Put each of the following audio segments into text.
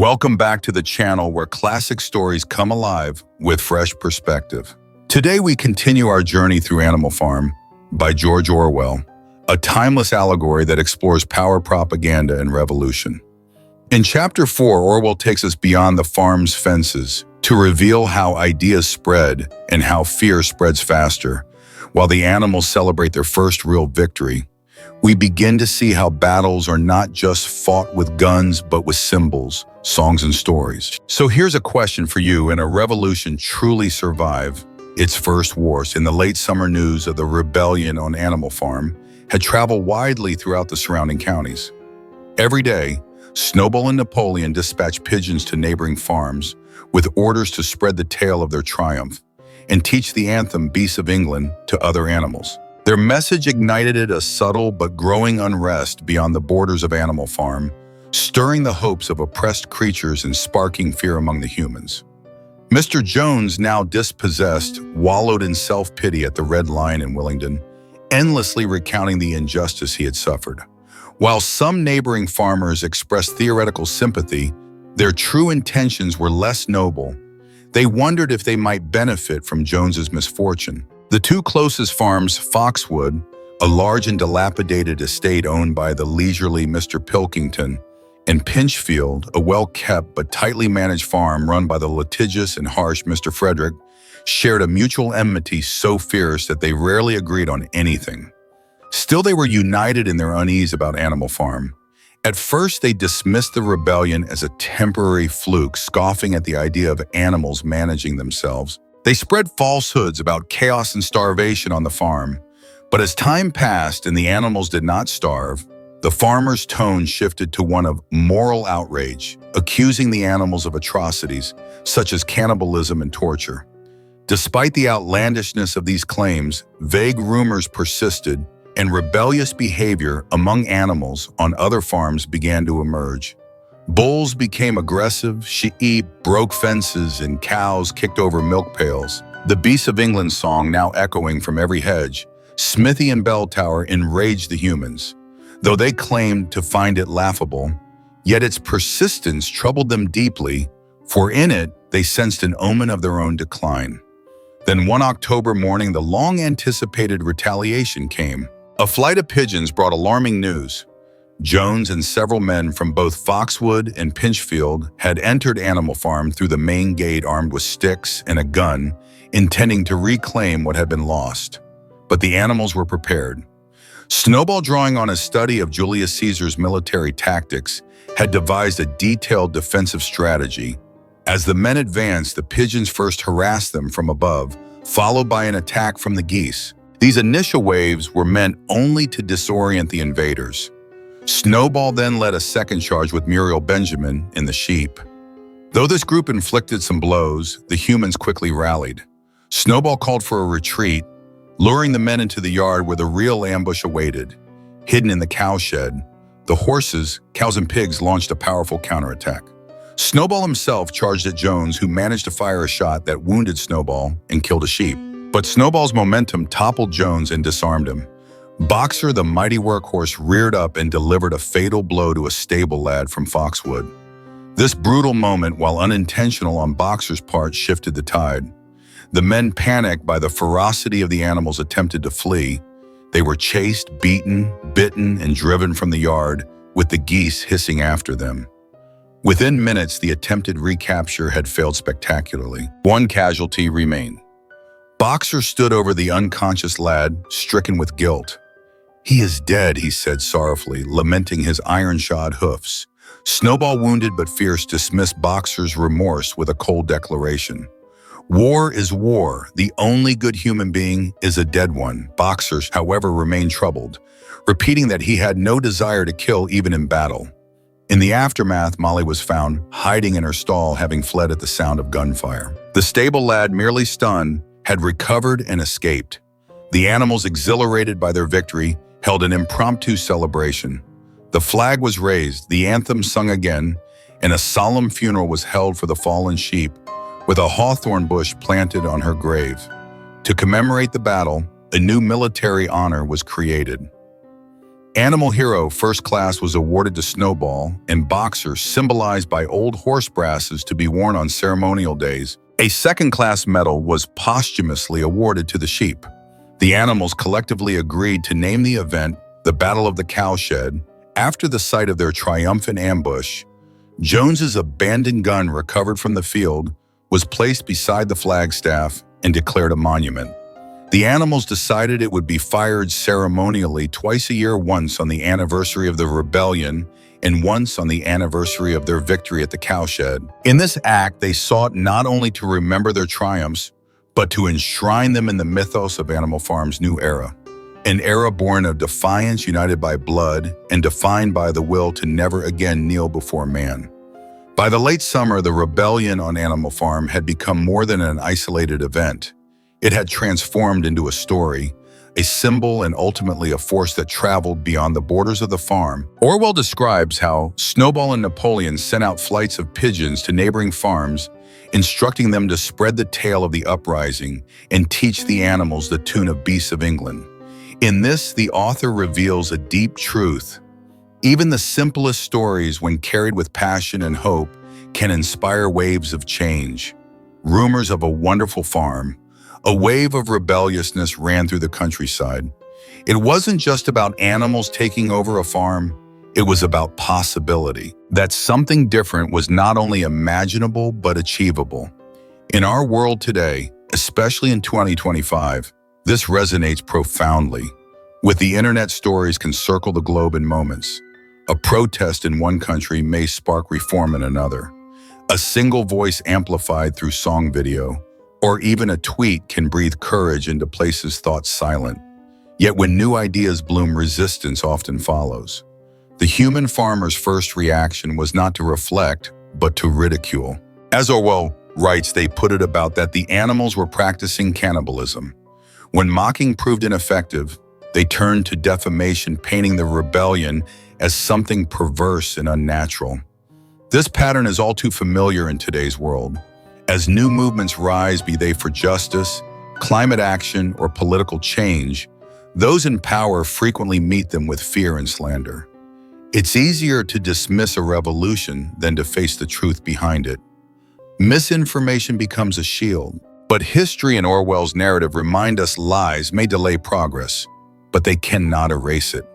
Welcome back to the channel where classic stories come alive with fresh perspective. Today we continue our journey through Animal Farm by George Orwell, a timeless allegory that explores power, propaganda, and revolution. In Chapter 4, Orwell takes us beyond the farm's fences to reveal how ideas spread and how fear spreads faster. While the animals celebrate their first real victory, we begin to see how battles are not just fought with guns, but with symbols, songs, and stories. So here's a question for you. In a revolution truly survive its first wars? In the late summer, news of the rebellion on Animal Farm had traveled widely throughout the surrounding counties. Every day, Snowball and Napoleon dispatched pigeons to neighboring farms with orders to spread the tale of their triumph and teach the anthem Beasts of England to other animals. Their message ignited a subtle but growing unrest beyond the borders of Animal Farm, stirring the hopes of oppressed creatures and sparking fear among the humans. Mr. Jones, now dispossessed, wallowed in self-pity at the Red Lion in Willingdon, endlessly recounting the injustice he had suffered. While some neighboring farmers expressed theoretical sympathy, their true intentions were less noble. They wondered if they might benefit from Jones's misfortune. The two closest farms, Foxwood, a large and dilapidated estate owned by the leisurely Mr. Pilkington, and Pinchfield, a well-kept but tightly managed farm run by the litigious and harsh Mr. Frederick, shared a mutual enmity so fierce that they rarely agreed on anything. Still, they were united in their unease about Animal Farm. At first, they dismissed the rebellion as a temporary fluke, scoffing at the idea of animals managing themselves. They spread falsehoods about chaos and starvation on the farm. But as time passed and the animals did not starve, the farmers' tone shifted to one of moral outrage, accusing the animals of atrocities such as cannibalism and torture. Despite the outlandishness of these claims, vague rumors persisted, and rebellious behavior among animals on other farms began to emerge. Bulls became aggressive, sheep broke fences, and cows kicked over milk pails. The Beasts of England song now echoing from every hedge, Smithy and Bell Tower enraged the humans. Though they claimed to find it laughable, yet its persistence troubled them deeply, for in it they sensed an omen of their own decline. Then one October morning, the long-anticipated retaliation came. A flight of pigeons brought alarming news. Jones and several men from both Foxwood and Pinchfield had entered Animal Farm through the main gate armed with sticks and a gun, intending to reclaim what had been lost. But the animals were prepared. Snowball, drawing on his study of Julius Caesar's military tactics, had devised a detailed defensive strategy. As the men advanced, the pigeons first harassed them from above, followed by an attack from the geese. These initial waves were meant only to disorient the invaders. Snowball then led a second charge with Muriel Benjamin in the sheep. Though this group inflicted some blows, the humans quickly rallied. Snowball called for a retreat, luring the men into the yard where the real ambush awaited. Hidden in the cowshed, the horses, cows and pigs launched a powerful counterattack. Snowball himself charged at Jones, who managed to fire a shot that wounded Snowball and killed a sheep. But Snowball's momentum toppled Jones and disarmed him. Boxer, the mighty workhorse, reared up and delivered a fatal blow to a stable lad from Foxwood. This brutal moment, while unintentional on Boxer's part, shifted the tide. The men, panicked by the ferocity of the animals, attempted to flee. They were chased, beaten, bitten, and driven from the yard, with the geese hissing after them. Within minutes, the attempted recapture had failed spectacularly. One casualty remained. Boxer stood over the unconscious lad, stricken with guilt. "He is dead," he said sorrowfully, lamenting his iron-shod hoofs. Snowball, wounded but fierce, dismissed Boxer's remorse with a cold declaration. "War is war. The only good human being is a dead one." Boxer, however, remained troubled, repeating that he had no desire to kill even in battle. In the aftermath, Molly was found hiding in her stall, having fled at the sound of gunfire. The stable lad, merely stunned, had recovered and escaped. The animals, exhilarated by their victory, held an impromptu celebration. The flag was raised, the anthem sung again, and a solemn funeral was held for the fallen sheep, with a hawthorn bush planted on her grave. To commemorate the battle, a new military honor was created. Animal Hero First Class was awarded to Snowball, and Boxer, symbolized by old horse brasses to be worn on ceremonial days. A second-class medal was posthumously awarded to the sheep. The animals collectively agreed to name the event the Battle of the Cowshed after the site of their triumphant ambush. Jones's abandoned gun, recovered from the field, was placed beside the flagstaff and declared a monument. The animals decided it would be fired ceremonially twice a year, once on the anniversary of the rebellion and once on the anniversary of their victory at the Cowshed. In this act, they sought not only to remember their triumphs, but to enshrine them in the mythos of Animal Farm's new era, an era born of defiance united by blood and defined by the will to never again kneel before man. By the late summer, the rebellion on Animal Farm had become more than an isolated event. It had transformed into a story, a symbol, and ultimately a force that traveled beyond the borders of the farm. Orwell describes how Snowball and Napoleon sent out flights of pigeons to neighboring farms, instructing them to spread the tale of the uprising and teach the animals the tune of beasts of England. In this, the author reveals a deep truth. Even the simplest stories, when carried with passion and hope, can inspire waves of change. Rumors of a wonderful farm, a wave of rebelliousness ran through the countryside. It wasn't just about animals taking over a farm, it was about possibility. That something different was not only imaginable but achievable. In our world today, especially in 2025, this resonates profoundly. With the internet, stories can circle the globe in moments. A protest in one country may spark reform in another. A single voice amplified through song video, or even a tweet, can breathe courage into places thought silent. Yet when new ideas bloom, resistance often follows. The human farmer's first reaction was not to reflect, but to ridicule. As Orwell writes, they put it about that the animals were practicing cannibalism. When mocking proved ineffective, they turned to defamation, painting the rebellion as something perverse and unnatural. This pattern is all too familiar in today's world. As new movements rise, be they for justice, climate action, or political change, those in power frequently meet them with fear and slander. It's easier to dismiss a revolution than to face the truth behind it. Misinformation becomes a shield, but history and Orwell's narrative remind us lies may delay progress, but they cannot erase it.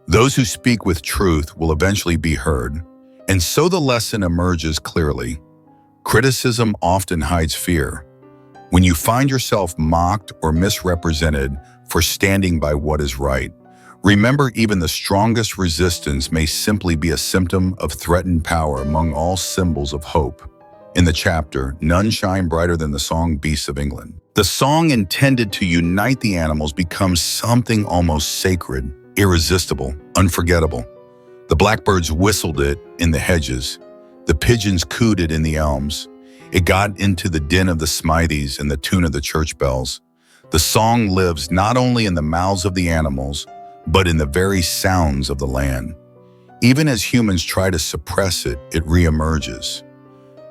Those who speak with truth will eventually be heard, and so the lesson emerges clearly. Criticism often hides fear. When you find yourself mocked or misrepresented for standing by what is right, remember, even the strongest resistance may simply be a symptom of threatened power. Among all symbols of hope, in the chapter, none shine brighter than the song Beasts of England. The song, intended to unite the animals, becomes something almost sacred, irresistible, unforgettable. The blackbirds whistled it in the hedges. The pigeons cooed it in the elms. It got into the din of the smithies and the tune of the church bells. The song lives not only in the mouths of the animals, but in the very sounds of the land. Even as humans try to suppress it, it reemerges.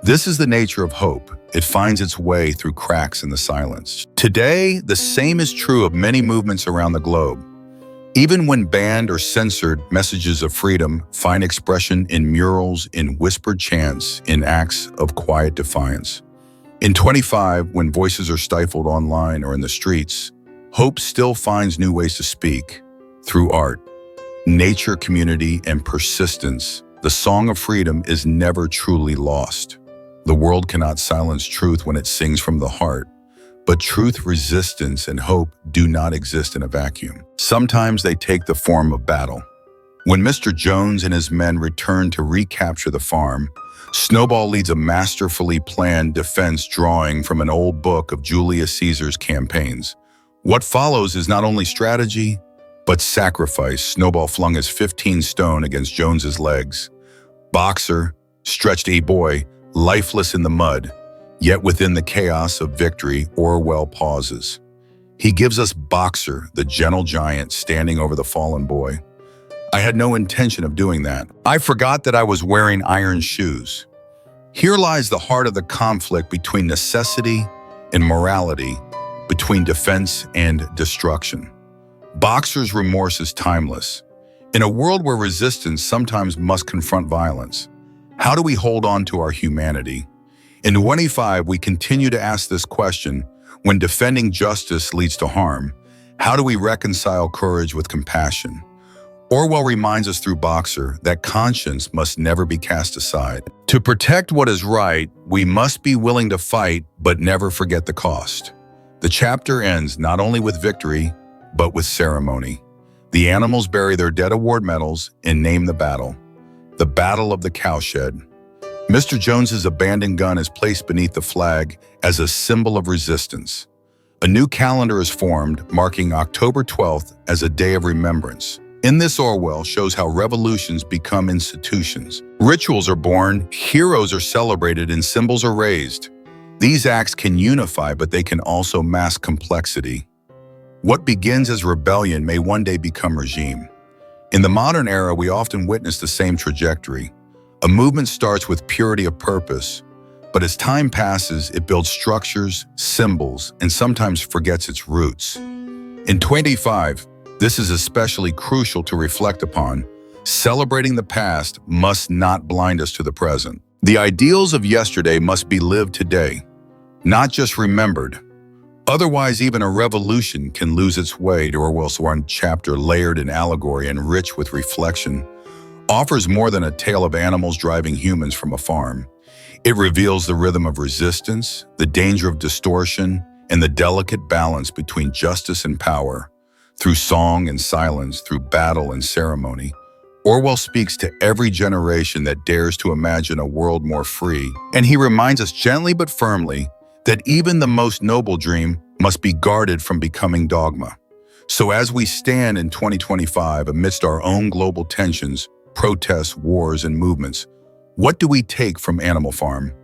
This is the nature of hope. It finds its way through cracks in the silence. Today, the same is true of many movements around the globe. Even when banned or censored, messages of freedom find expression in murals, in whispered chants, in acts of quiet defiance. In 25, when voices are stifled online or in the streets, hope still finds new ways to speak. Through art, nature, community, and persistence, the song of freedom is never truly lost. The world cannot silence truth when it sings from the heart. But truth, resistance, and hope do not exist in a vacuum. Sometimes they take the form of battle. When Mr. Jones and his men return to recapture the farm, Snowball leads a masterfully planned defense drawing from an old book of Julius Caesar's campaigns. What follows is not only strategy, but sacrifice. Snowball flung his 15 stone against Jones's legs. Boxer stretched a boy lifeless in the mud. Yet within the chaos of victory, Orwell pauses. He gives us Boxer, the gentle giant, standing over the fallen boy. I had no intention of doing that. I forgot that I was wearing iron shoes. Here lies the heart of the conflict between necessity and morality, between defense and destruction. Boxer's remorse is timeless. In a world where resistance sometimes must confront violence, how do we hold on to our humanity? In 25, we continue to ask this question: when defending justice leads to harm, how do we reconcile courage with compassion? Orwell reminds us through Boxer that conscience must never be cast aside. To protect what is right, we must be willing to fight, but never forget the cost. The chapter ends not only with victory, but with ceremony. The animals bury their dead award medals and name the Battle of the Cowshed. Mr. Jones's abandoned gun is placed beneath the flag as a symbol of resistance. A new calendar is formed, marking October 12th as a day of remembrance. In this, Orwell shows how revolutions become institutions. Rituals are born, heroes are celebrated, and symbols are raised. These acts can unify, but they can also mask complexity. What begins as rebellion may one day become regime. In the modern era, we often witness the same trajectory. A movement starts with purity of purpose, but as time passes, it builds structures, symbols, and sometimes forgets its roots. In 25, this is especially crucial to reflect upon. Celebrating the past must not blind us to the present. The ideals of yesterday must be lived today, not just remembered. Otherwise, even a revolution can lose its way. Orwell's one chapter, layered in allegory and rich with reflection, offers more than a tale of animals driving humans from a farm. It reveals the rhythm of resistance, the danger of distortion, and the delicate balance between justice and power. Through song and silence, through battle and ceremony, Orwell speaks to every generation that dares to imagine a world more free. And he reminds us gently but firmly that even the most noble dream must be guarded from becoming dogma. So as we stand in 2025 amidst our own global tensions, protests, wars, and movements, what do we take from Animal Farm?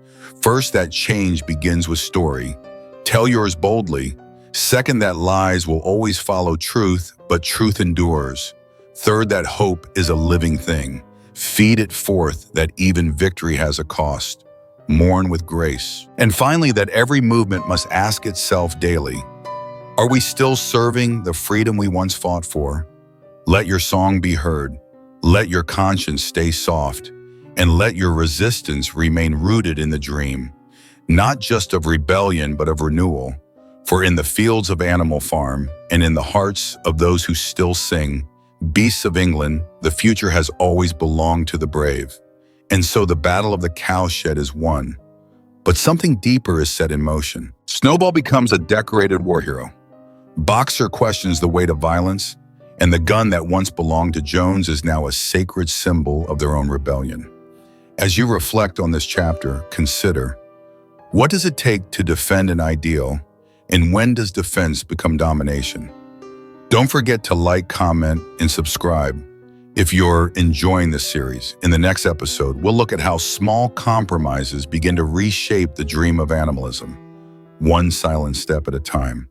First, that change begins with story. Tell yours boldly. Second, that lies will always follow truth, but truth endures. Third, that hope is a living thing. Feed it forth, that even victory has a cost. Mourn with grace. And finally, that every movement must ask itself daily, are we still serving the freedom we once fought for? Let your song be heard. Let your conscience stay soft. And let your resistance remain rooted in the dream, not just of rebellion, but of renewal. For in the fields of Animal Farm, and in the hearts of those who still sing, beasts of England, the future has always belonged to the brave. And so the Battle of the Cowshed is won. But something deeper is set in motion. Snowball becomes a decorated war hero. Boxer questions the weight of violence, and the gun that once belonged to Jones is now a sacred symbol of their own rebellion. As you reflect on this chapter, consider, what does it take to defend an ideal, and when does defense become domination? Don't forget to like, comment, and subscribe if you're enjoying this series. In the next episode, we'll look at how small compromises begin to reshape the dream of animalism, one silent step at a time.